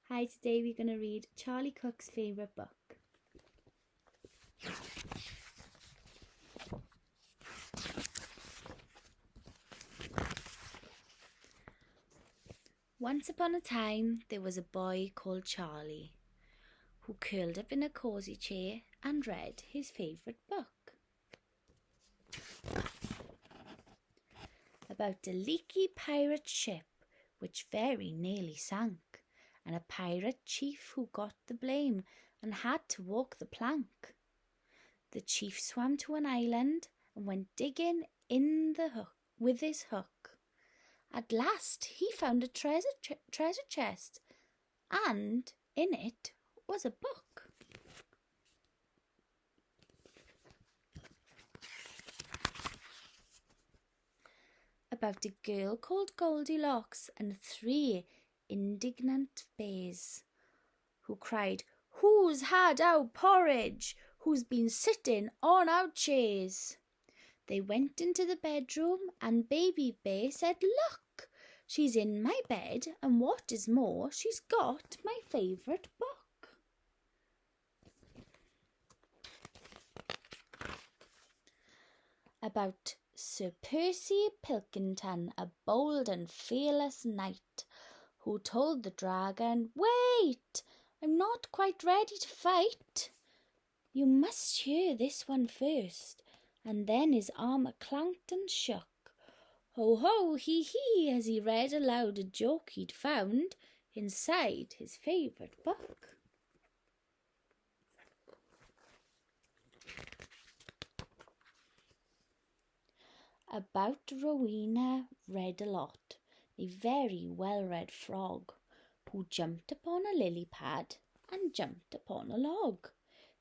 Hi, today we're going to read Charlie Cook's favourite book. Once upon a time, there was a boy called Charlie who curled up in a cosy chair and read his favourite book about a leaky pirate ship which very nearly sank, and a pirate chief who got the blame and had to walk the plank. The chief swam to an island and went digging in the hook with his hook. At last he found a treasure chest, and in it was a book. About a girl called Goldilocks and 3 indignant bears who cried, "Who's had our porridge? Who's been sitting on our chairs?" They went into the bedroom and Baby Bear said, "Look, she's in my bed, and what is more, she's got my favourite book." About Sir Percy Pilkington, a bold and fearless knight, who told the dragon, "Wait, I'm not quite ready to fight. You must hear this one first." And then his armour clanked and shook. Ho, ho, hee, hee, as he read aloud a joke he'd found inside his favourite book. About Rowena Red-a-Lot, a very well-read frog, who jumped upon a lily pad and jumped upon a log,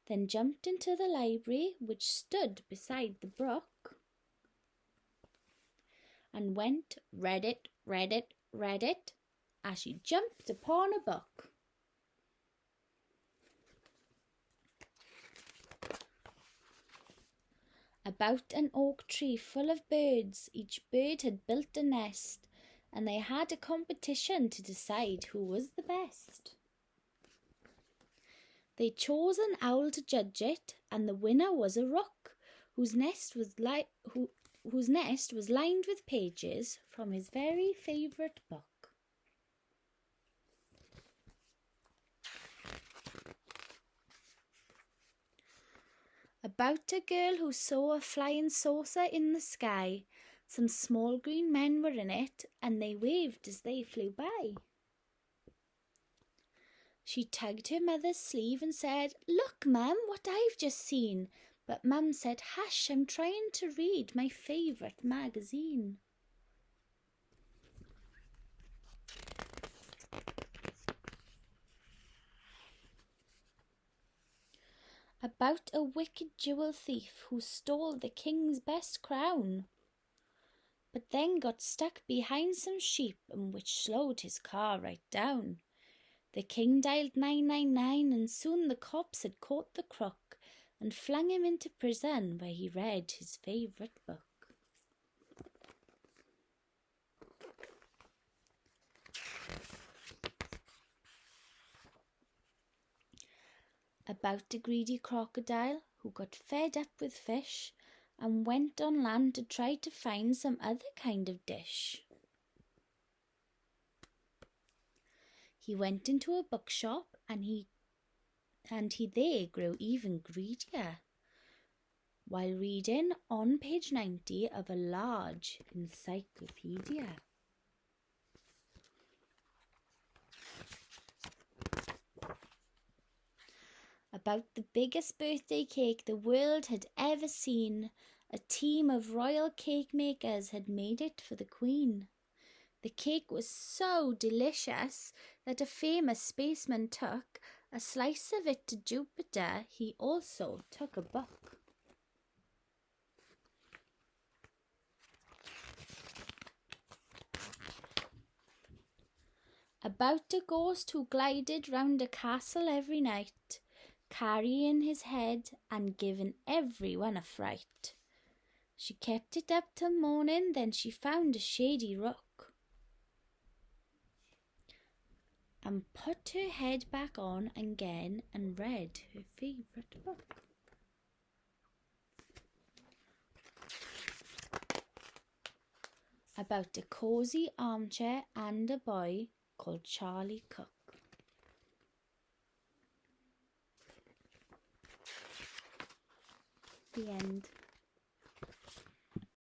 then jumped into the library which stood beside the brook, and went read it, as she jumped upon a book. About an oak tree full of birds, each bird had built a nest, and they had a competition to decide who was the best. They chose an owl to judge it, and the winner was a rook, whose nest was lined with pages from his very favourite book. About a girl who saw a flying saucer in the sky. Some small green men were in it, and they waved as they flew by. She tugged her mother's sleeve and said, "Look, Mum, what I've just seen." But Mum said, "Hush, I'm trying to read my favourite magazine." About a wicked jewel thief who stole the king's best crown, but then got stuck behind some sheep, and which slowed his car right down. The king dialed 999, and soon the cops had caught the crook and flung him into prison, where he read his favourite book. About a greedy crocodile who got fed up with fish and went on land to try to find some other kind of dish. He went into a bookshop and he there grew even greedier while reading on page 90 of a large encyclopedia. About the biggest birthday cake the world had ever seen. A team of royal cake makers had made it for the Queen. The cake was so delicious that a famous spaceman took a slice of it to Jupiter. He also took a book. About a ghost who glided round a castle every night, carrying his head and giving everyone a fright. She kept it up till morning, then she found a shady rook, and put her head back on again and read her favourite book. About a cosy armchair and a boy called Charlie Cook. The end.